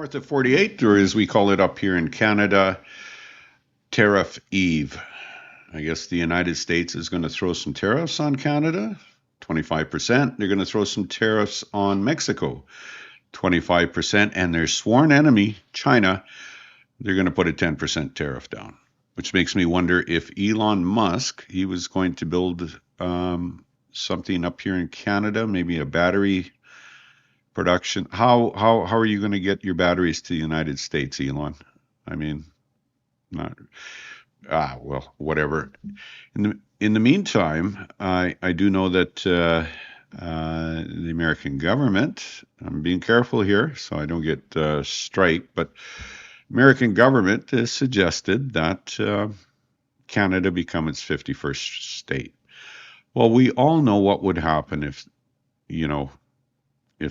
North of 48, or as we call it up here in Canada, Tariff Eve. I guess the United States is going to throw some tariffs on Canada, 25%. They're going to throw some tariffs on Mexico, 25%. And their sworn enemy, China, they're going to put a 10% tariff down, which makes me wonder if Elon Musk, he was going to build something up here in Canada, maybe a battery production. How are you going to get your batteries to the United States, Elon? I mean, not well, whatever. In the meantime, I do know that the American government, I'm being careful here so I don't get strike, but American government has suggested that Canada become its 51st state. Well, we all know what would happen if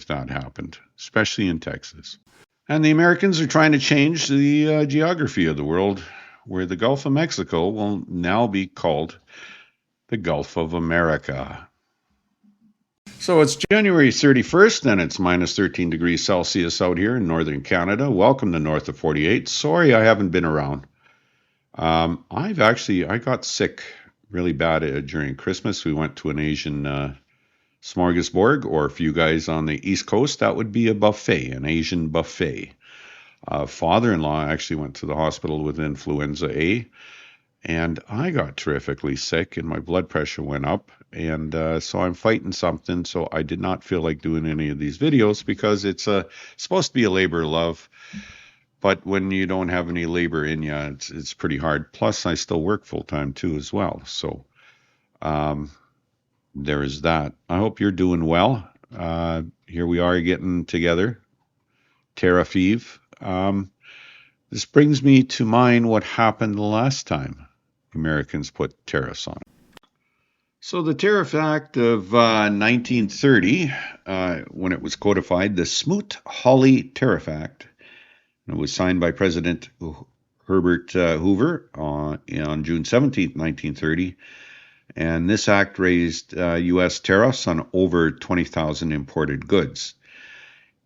that happened, especially in Texas. And the Americans are trying to change the geography of the world, where the Gulf of Mexico will now be called the Gulf of America. So it's January 31st, and it's minus 13 degrees Celsius out here in northern Canada. Welcome to North of 48. Sorry I haven't been around. I got sick really bad during Christmas. We went to an Asian smorgasbord, or for you guys on the East Coast, that would be a buffet, an Asian buffet. Father-in-law actually went to the hospital with influenza A, and I got terrifically sick, and my blood pressure went up, and so I'm fighting something, so I did not feel like doing any of these videos, because it's supposed to be a labor of love, but when you don't have any labor in you, it's pretty hard. Plus, I still work full-time, too, as well, so there is that. I hope you're doing well. Here we are getting together. Tariff Eve. This brings me to mind what happened the last time Americans put tariffs on. So the Tariff Act of 1930, when it was codified, the Smoot-Hawley Tariff Act, it was signed by President Herbert Hoover on June 17th, 1930. And this act raised U.S. tariffs on over 20,000 imported goods.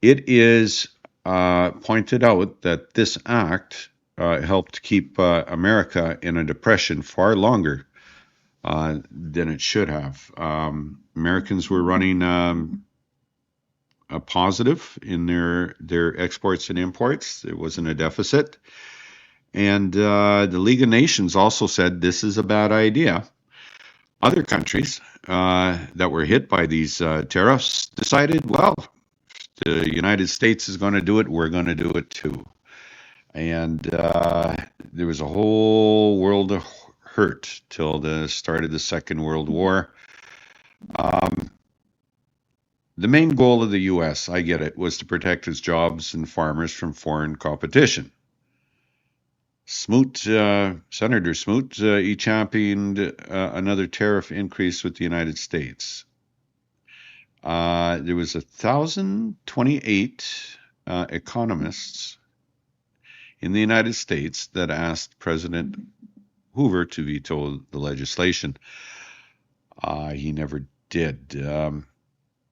It is pointed out that this act helped keep America in a depression far longer than it should have. Americans were running a positive in their exports and imports. There wasn't a deficit. And the League of Nations also said this is a bad idea. Other countries that were hit by these tariffs decided, well, if the United States is going to do it, we're going to do it too. And there was a whole world of hurt till the start of the Second World War. The main goal of the U.S., I get it, was to protect its jobs and farmers from foreign competition. Senator Smoot, he championed another tariff increase with the United States. There was 1,028 economists in the United States that asked President Hoover to veto the legislation. He never did.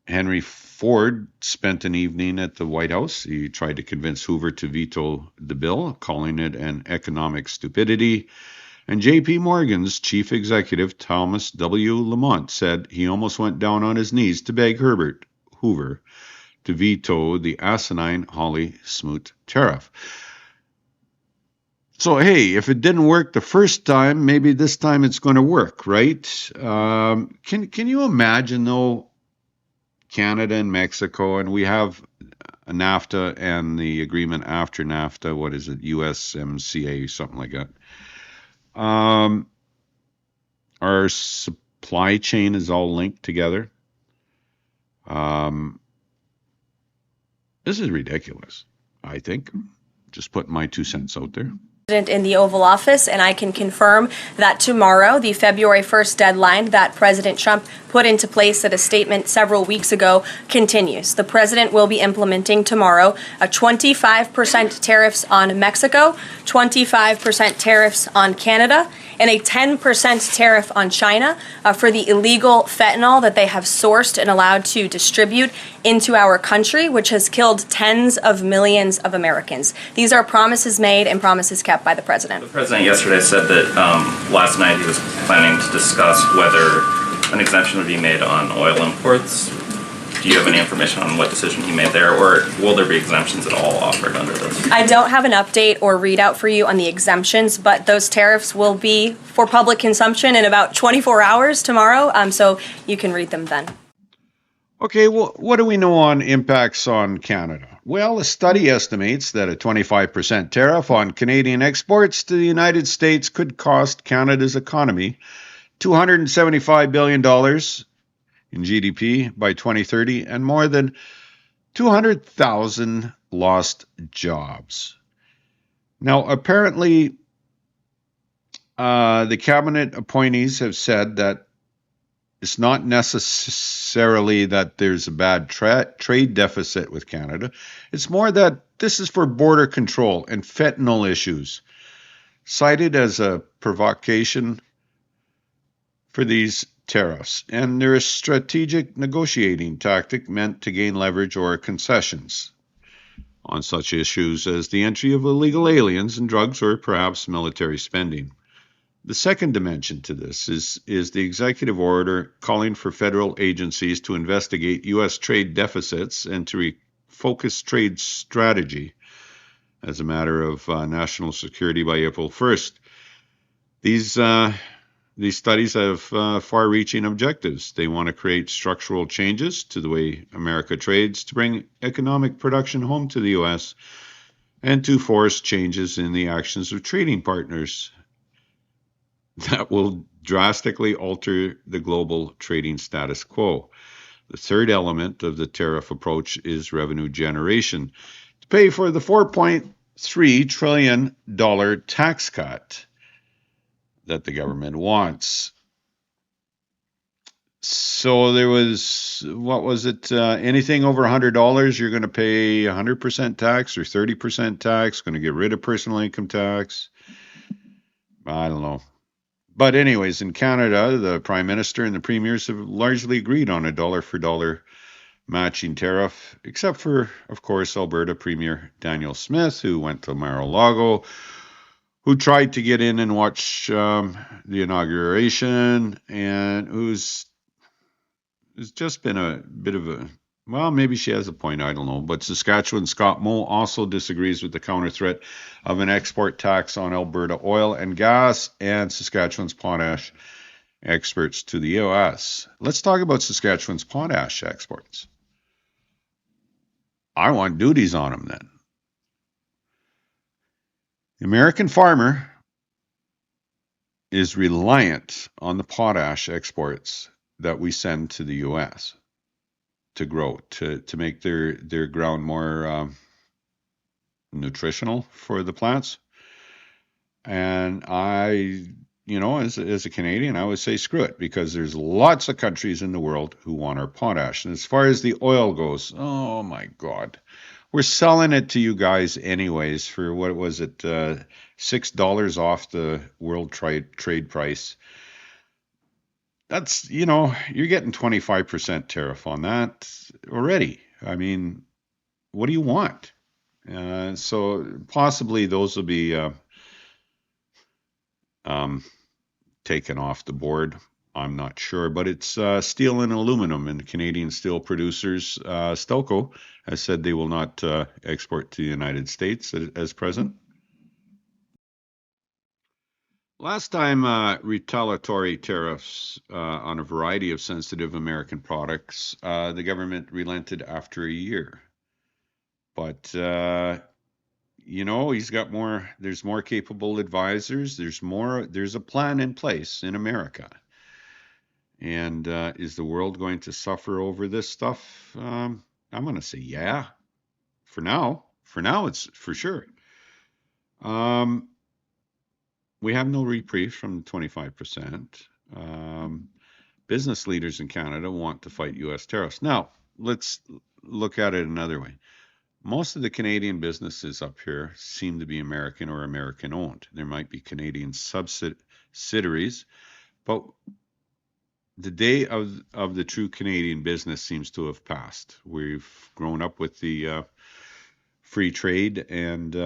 Henry Ford spent an evening at the White House. He tried to convince Hoover to veto the bill, calling it an economic stupidity. And J.P. Morgan's chief executive, Thomas W. Lamont, said he almost went down on his knees to beg Herbert Hoover to veto the asinine Hawley-Smoot tariff. So, hey, if it didn't work the first time, maybe this time it's going to work, right? Can you imagine, though, Canada and Mexico, and we have a NAFTA and the agreement after NAFTA, what is it, USMCA, something like that. Our supply chain is all linked together. This is ridiculous, I think. Just putting my 2 cents out there. In the Oval Office, and I can confirm that tomorrow, the February 1st deadline that President Trump put put into place at a statement several weeks ago continues. The president will be implementing tomorrow a 25% tariffs on Mexico, 25% tariffs on Canada, and a 10% tariff on China for the illegal fentanyl that they have sourced and allowed to distribute into our country, which has killed tens of millions of Americans. These are promises made and promises kept by the president. The president yesterday said that last night he was planning to discuss whether an exemption would be made on oil imports. Do you have any information on what decision he made there, or will there be exemptions at all offered under this? I don't have an update or readout for you on the exemptions, but those tariffs will be for public consumption in about 24 hours tomorrow, so you can read them then. Okay, well, what do we know on impacts on Canada? Well, a study estimates that a 25% tariff on Canadian exports to the United States could cost Canada's economy $275 billion in GDP by 2030 and more than 200,000 lost jobs. Now, apparently, the cabinet appointees have said that it's not necessarily that there's a bad trade deficit with Canada. It's more that this is for border control and fentanyl issues, cited as a provocation for these tariffs, and they're a strategic negotiating tactic meant to gain leverage or concessions on such issues as the entry of illegal aliens and drugs or perhaps military spending. The second dimension to this is the executive order calling for federal agencies to investigate U.S. trade deficits and to refocus trade strategy as a matter of national security by April 1st. These studies have far-reaching objectives. They want to create structural changes to the way America trades to bring economic production home to the U.S. and to force changes in the actions of trading partners that will drastically alter the global trading status quo. The third element of the tariff approach is revenue generation to pay for the $4.3 trillion tax cut that the government wants. So there was, what was it? Anything over $100, you're going to pay 100% tax or 30% tax, going to get rid of personal income tax. I don't know. But anyways, in Canada, the Prime Minister and the Premiers have largely agreed on a dollar-for-dollar matching tariff, except for, of course, Alberta Premier Daniel Smith, who went to Mar-a-Lago, who tried to get in and watch the inauguration, and who's just been a bit of a, well, maybe she has a point, I don't know. But Saskatchewan Scott Moe also disagrees with the counter threat of an export tax on Alberta oil and gas and Saskatchewan's potash exports to the U.S. Let's talk about Saskatchewan's potash exports. I want duties on them then. The American farmer is reliant on the potash exports that we send to the U.S. to grow, to make their ground more nutritional for the plants. And I, as a Canadian, I would say screw it, because there's lots of countries in the world who want our potash. And as far as the oil goes, oh my God, we're selling it to you guys anyways for, what was it, $6 off the world trade price. That's, you're getting 25% tariff on that already. I mean, what do you want? So possibly those will be taken off the board. I'm not sure, but it's steel and aluminum, and Canadian steel producers, Stelco, has said they will not export to the United States as present. Last time, retaliatory tariffs on a variety of sensitive American products, the government relented after a year. But, he's got more, there's more capable advisors. There's a plan in place in America. And is the world going to suffer over this stuff? I'm going to say, yeah. For now, it's for sure. We have no reprieve from 25%. business leaders in Canada want to fight U.S. tariffs. Now, let's look at it another way. Most of the Canadian businesses up here seem to be American or American owned. There might be Canadian subsidiaries, but the day of the true Canadian business seems to have passed. We've grown up with the free trade, and we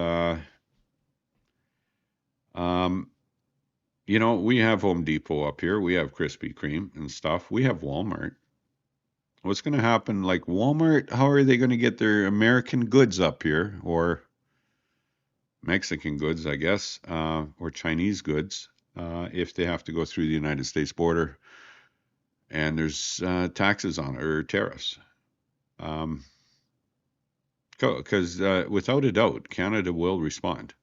have Home Depot up here. We have Krispy Kreme and stuff. We have Walmart. What's going to happen? Like Walmart, how are they going to get their American goods up here, or Mexican goods, I guess, or Chinese goods, if they have to go through the United States border and there's taxes on it or tariffs? Because without a doubt, Canada will respond.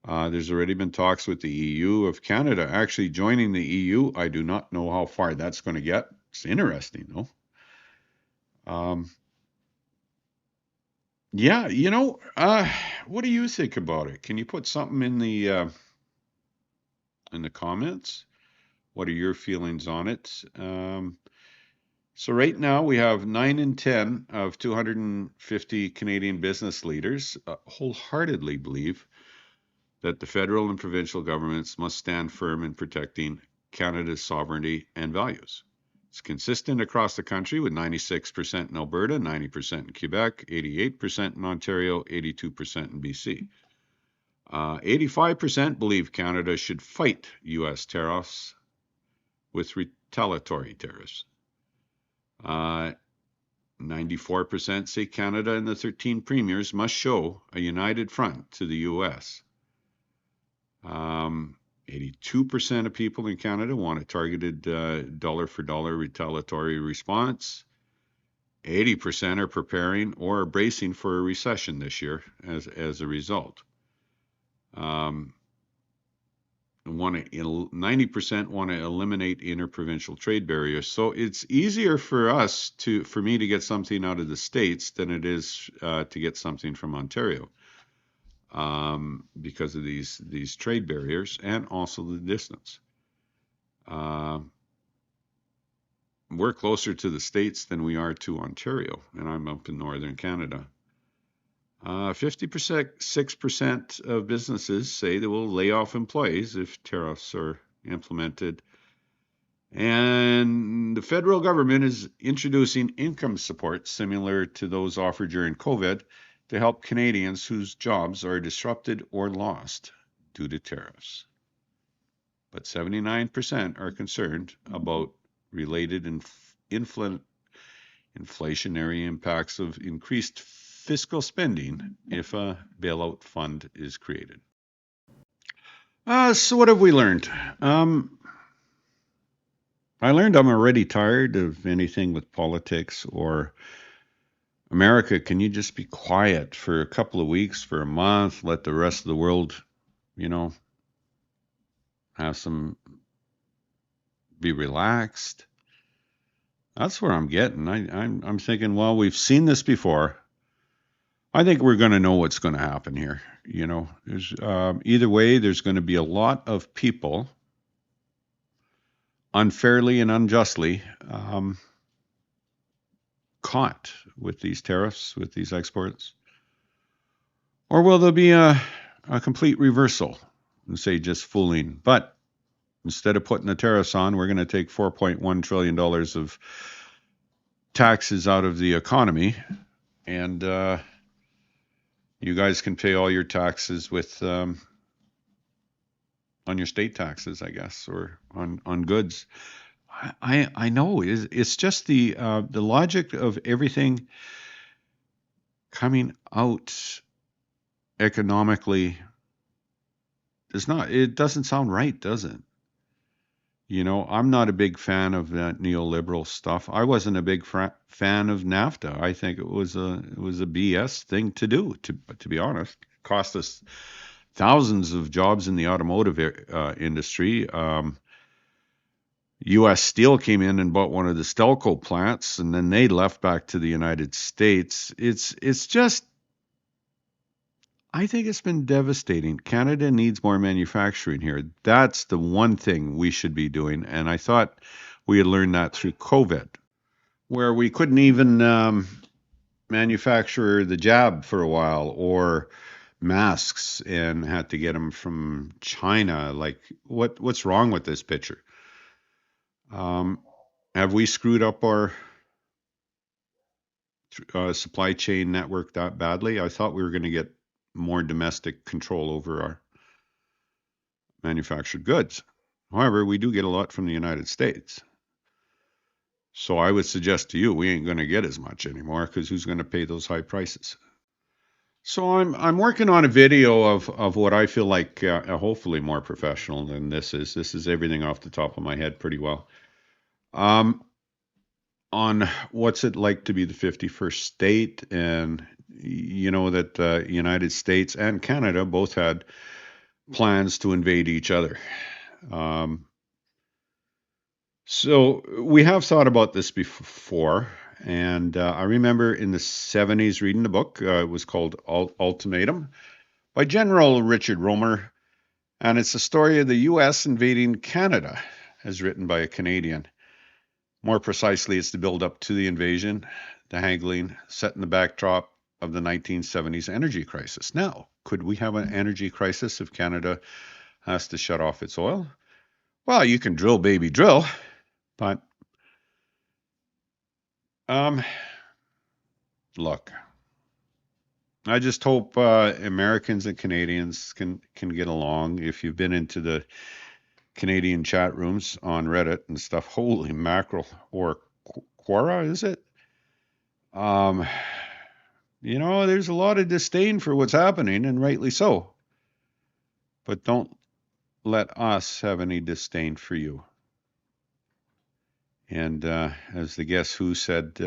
There's already been talks with the EU of Canada actually joining the EU. I do not know how far that's going to get. It's interesting, though. Yeah, what do you think about it? Can you put something in the comments? What are your feelings on it? So right now we have 9 in 10 of 250 Canadian business leaders wholeheartedly believe that the federal and provincial governments must stand firm in protecting Canada's sovereignty and values. It's consistent across the country with 96% in Alberta, 90% in Quebec, 88% in Ontario, 82% in BC. 85% believe Canada should fight U.S. tariffs with retaliatory tariffs. 94% say Canada and the 13 premiers must show a united front to the U.S. 82% of people in Canada want a targeted dollar-for-dollar retaliatory response. 80% are preparing or bracing for a recession this year as a result. 90% want to eliminate interprovincial trade barriers. So it's easier for me to get something out of the States than it is to get something from Ontario. Because of these trade barriers and also the distance. We're closer to the States than we are to Ontario, and I'm up in northern Canada. 56% of businesses say they will lay off employees if tariffs are implemented. And the federal government is introducing income support similar to those offered during COVID to help Canadians whose jobs are disrupted or lost due to tariffs. But 79% are concerned about related inflationary impacts of increased fiscal spending if a bailout fund is created. So what have we learned? I learned I'm already tired of anything with politics or America. Can you just be quiet for a couple of weeks, for a month, let the rest of the world, be relaxed? That's where I'm getting. I'm thinking, well, we've seen this before. I think we're going to know what's going to happen here. There's either way, there's going to be a lot of people unfairly and unjustly caught with these tariffs, with these exports? Or will there be a complete reversal and say just fooling? But instead of putting the tariffs on, we're going to take $4.1 trillion of taxes out of the economy. And you guys can pay all your taxes with on your state taxes, I guess, or on goods. I know it's just the logic of everything coming out economically it doesn't sound right, does it? I'm not a big fan of that neoliberal stuff. I wasn't a big fan of NAFTA. I think it was a BS thing to do, to be honest. It cost us thousands of jobs in the automotive industry. U.S. Steel came in and bought one of the Stelco plants, and then they left back to the United States. It's just, I think it's been devastating. Canada needs more manufacturing here. That's the one thing we should be doing. And I thought We had learned that through COVID, where we couldn't even manufacture the jab for a while, or masks, and had to get them from China. Like, what's wrong with this picture? Have we screwed up our supply chain network that badly? I thought we were going to get more domestic control over our manufactured goods. However, we do get a lot from the United States. So I would suggest to you, we ain't going to get as much anymore, because who's going to pay those high prices? So I'm working on a video of what I feel like hopefully more professional than this is. This is everything off the top of my head pretty well. On what's it like to be the 51st state, and you know that the United States and Canada both had plans to invade each other. So we have thought about this before, and I remember in the 70s reading the book. It was called Ultimatum by General Richard Romer, and it's the story of the U.S. invading Canada, as written by a Canadian. More precisely, it's the build-up to the invasion, the haggling, set in the backdrop of the 1970s energy crisis. Now, could we have an energy crisis if Canada has to shut off its oil? Well, you can drill, baby, drill, but look, I just hope Americans and Canadians can get along. If you've been into the Canadian chat rooms on Reddit and stuff, holy mackerel, or Quora, is it? You know, there's a lot of disdain for what's happening, and rightly so. But don't let us have any disdain for you. And as the Guess Who said,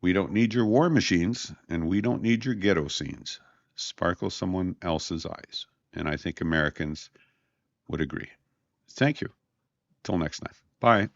we don't need your war machines, and we don't need your ghetto scenes. Sparkle someone else's eyes. And I think Americans would agree. Thank you. Till next time. Bye.